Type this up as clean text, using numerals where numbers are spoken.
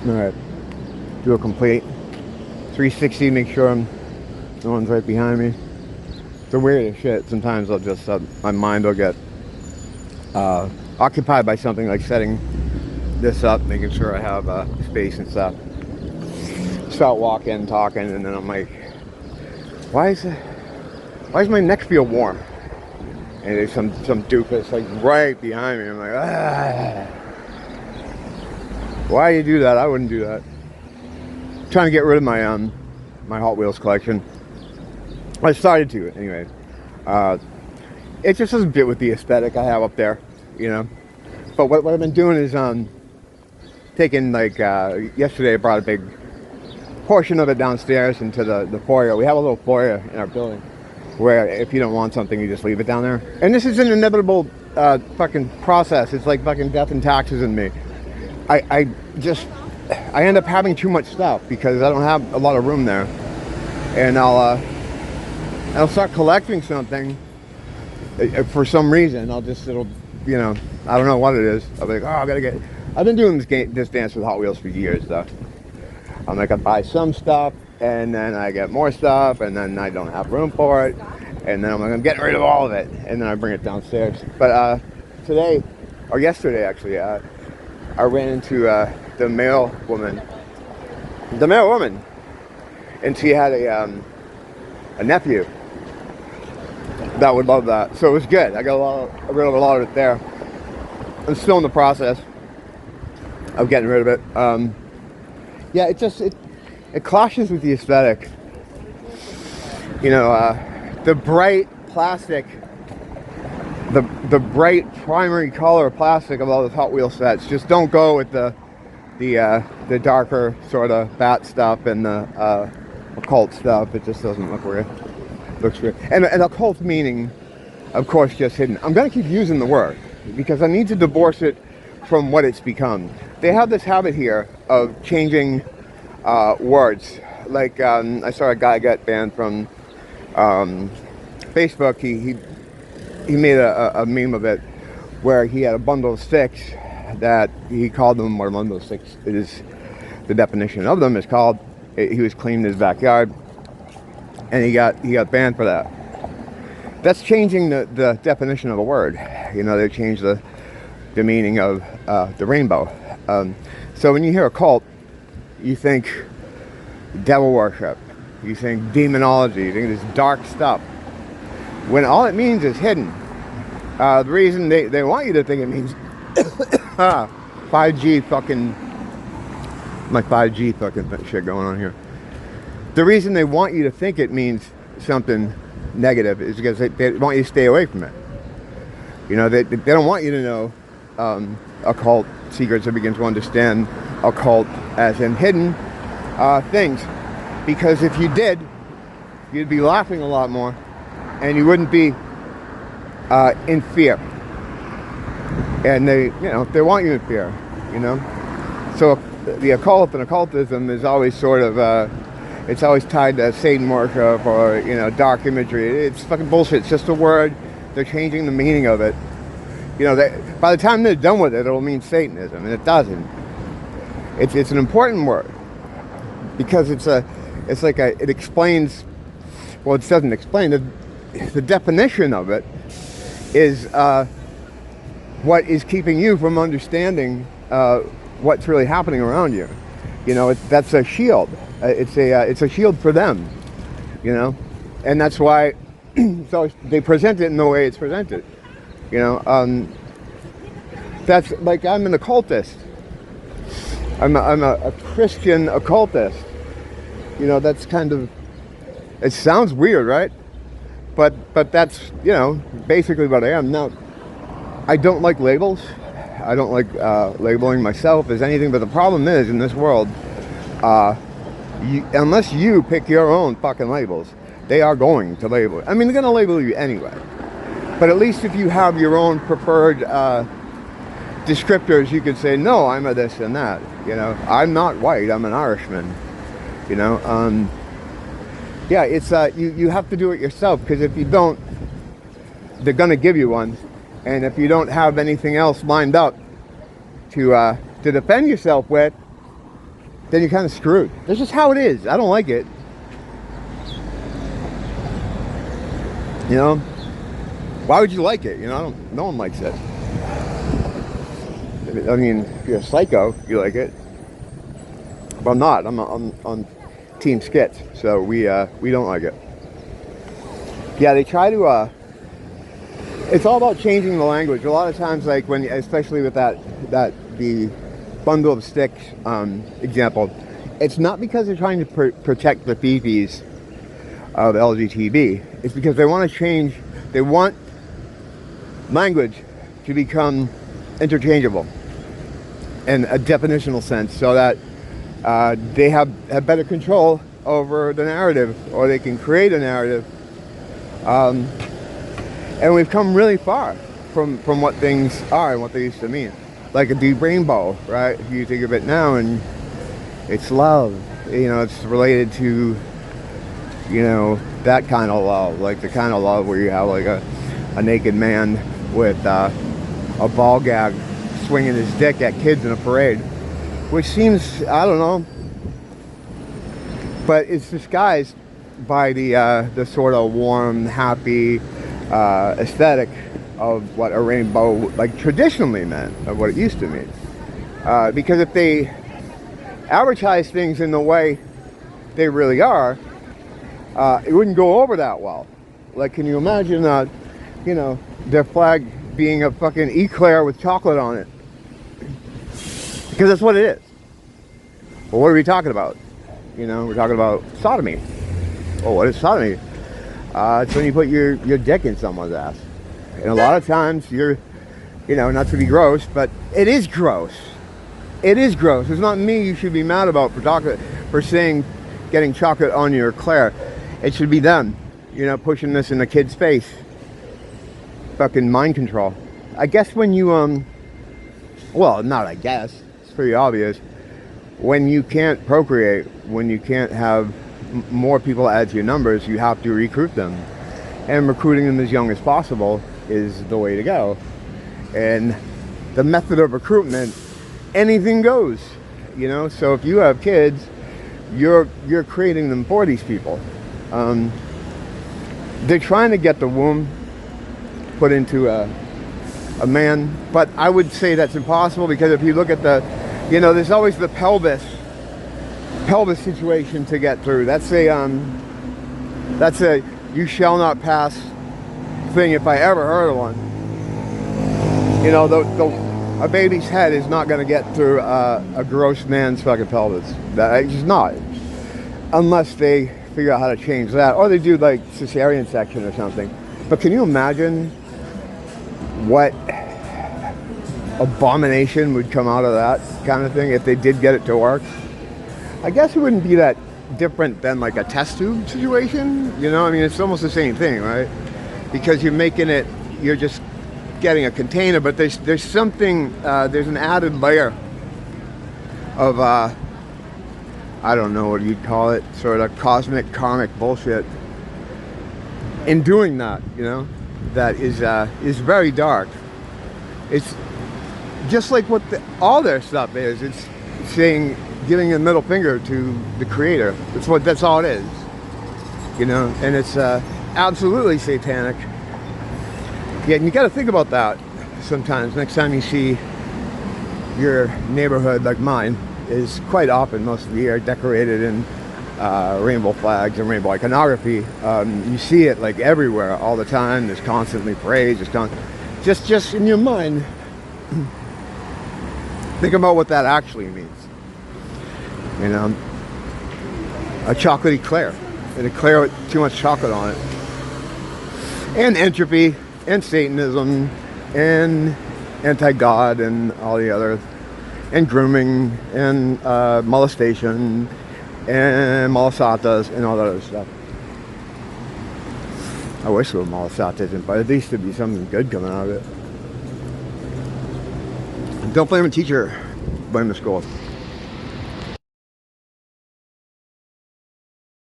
Alright, do a complete 360, make sure no one's right behind me. The weirdest shit. Sometimes I'll just, my mind will get occupied by something like setting this up, making sure I have space and stuff. Start walking, talking, and then I'm like, why does my neck feel warm? And there's some doofus like right behind me. I'm like, ah. Why you do that? I wouldn't do that. I'm trying to get rid of my my Hot Wheels collection. I started to anyway. It just doesn't fit with the aesthetic I have up there, you know. But what I've been doing is taking, like, yesterday I brought a big portion of it downstairs into the foyer. We have a little foyer in our building where if you don't want something, you just leave it down there. And this is an inevitable fucking process. It's like fucking death and taxes in me. I end up having too much stuff because I don't have a lot of room there. And I'll start collecting something for some reason. It'll, you know, I don't know what it is. I'll be like, oh, I've been doing this dance with Hot Wheels for years, though. I'm like, I buy some stuff, and then I get more stuff, and then I don't have room for it, and then I'm like, I'm getting rid of all of it, and then I bring it downstairs. But today, or yesterday actually, I ran into the mail woman, and she had a nephew that would love that, so it was good. I got rid of a lot of it there. I'm still in the process of getting rid of it. Yeah, it clashes with the aesthetic. You know, the bright plastic, the bright primary color plastic of all the Hot Wheel sets just don't go with the darker sort of bat stuff and the occult stuff. It just doesn't look weird. Looks weird. And occult meaning, of course, just hidden. I'm going to keep using the word because I need to divorce it from what it's become. They have this habit here of changing words. Like, I saw a guy get banned from Facebook. He made a meme of it where he had a bundle of sticks that he called them, what a bundle of sticks is, the definition of them is called. He was cleaning his backyard, and he got banned for that. That's changing the definition of a word. You know, they changed the meaning of the rainbow. So when you hear occult, you think devil worship, you think demonology, you think this dark stuff, when all it means is hidden. The reason they want you to think it means 5G fucking, my 5G fucking shit going on here. The reason they want you to think it means something negative is because they want you to stay away from it. You know, they don't want you to know occult secrets or begin to understand occult as in hidden things, because if you did, you'd be laughing a lot more and you wouldn't be in fear. And they want you in fear, you know. So the occult and occultism is always sort of it's always tied to Satan worship or, you know, dark imagery. It's fucking bullshit. It's just a word. They're changing the meaning of it. You know, by the time they're done with it, it'll mean Satanism, and it doesn't. It's an important word because it explains. Well, it doesn't explain. The definition of it is what is keeping you from understanding what's really happening around you. You know, that's a shield. It's a shield for them. You know, and that's why so they present it in the way it's presented. You know, that's like, I'm an occultist. I'm a Christian occultist. You know, that's kind of, it sounds weird, right? But that's, you know, basically what I am. Now, I don't like labels. I don't like labeling myself as anything. But the problem is, in this world, unless you pick your own fucking labels, they are going to label it. I mean, they're going to label you anyway. But at least if you have your own preferred descriptors, you could say, no, I'm a this and that. You know, I'm not white, I'm an Irishman. You know, yeah, it's you have to do it yourself, because if you don't, they're going to give you one. And if you don't have anything else lined up to defend yourself with, then you're kind of screwed. That's just how it is. I don't like it. You know, why would you like it? You know, no one likes it. I mean, if you're a psycho, you like it. But I'm not. I'm on Team Skits, so we don't like it. Yeah, they try to. It's all about changing the language. A lot of times, like when, especially with the bundle of sticks example, it's not because they're trying to protect the fifis of LGTB. It's because they want to change. They want language to become interchangeable in a definitional sense, so that they have better control over the narrative, or they can create a narrative. And we've come really far from what things are and what they used to mean. Like a deep rainbow, right? If you think of it now, and it's love. You know, it's related to, you know, that kind of love, like the kind of love where you have like a naked man with a ball gag swinging his dick at kids in a parade, which seems, I don't know, but it's disguised by the sort of warm, happy aesthetic of what a rainbow like traditionally meant, of what it used to mean. Because if they advertise things in the way they really are, it wouldn't go over that well. Like, can you imagine, you know, their flag being a fucking eclair with chocolate on it? Because that's what it is. Well, what are we talking about? You know, we're talking about sodomy. Oh, what is sodomy? It's when you put your dick in someone's ass. And a lot of times you know, not to be gross, but it is gross. It is gross. It's not me you should be mad about for saying getting chocolate on your eclair. It should be them, you know, pushing this in the kid's face. Fucking mind control. I guess when you, well, not I guess, it's pretty obvious. When you can't procreate, when you can't have more people add to your numbers, you have to recruit them. And recruiting them as young as possible is the way to go. And the method of recruitment, anything goes, you know. So if you have kids, you're creating them for these people. They're trying to get the womb put into a man, but I would say that's impossible, because if you look at the, you know, there's always the pelvis situation to get through. That's a you shall not pass thing, if I ever heard of one. You know, a baby's head is not going to get through a gross man's fucking pelvis. It's just not, unless they figure out how to change that, or they do like cesarean section or something. But can you imagine what abomination would come out of that kind of thing if they did get it to work? I guess it wouldn't be that different than like a test tube situation, you know. I mean, it's almost the same thing, right? Because you're making it, you're just getting a container, but there's something, there's an added layer of I don't know what you'd call it, sort of cosmic karmic bullshit in doing that, you know, that is very dark. It's just like what all their stuff is. It's saying, giving a middle finger to the creator. That's all it is, you know. And it's absolutely satanic. Yeah, and you got to think about that sometimes. Next time you see your neighborhood, like mine is quite often, most of the year, decorated in rainbow flags and rainbow iconography. You see it like everywhere, all the time. There's constantly praise. Just in your mind, think about what that actually means. You know, a chocolate eclair, an eclair with too much chocolate on it, and entropy, and Satanism, and anti-God, and all the other, and grooming, and molestation, and malasatas, and all that other stuff. I wish there were malasatas, but at least there'd be something good coming out of it. Don't blame the teacher, blame the school.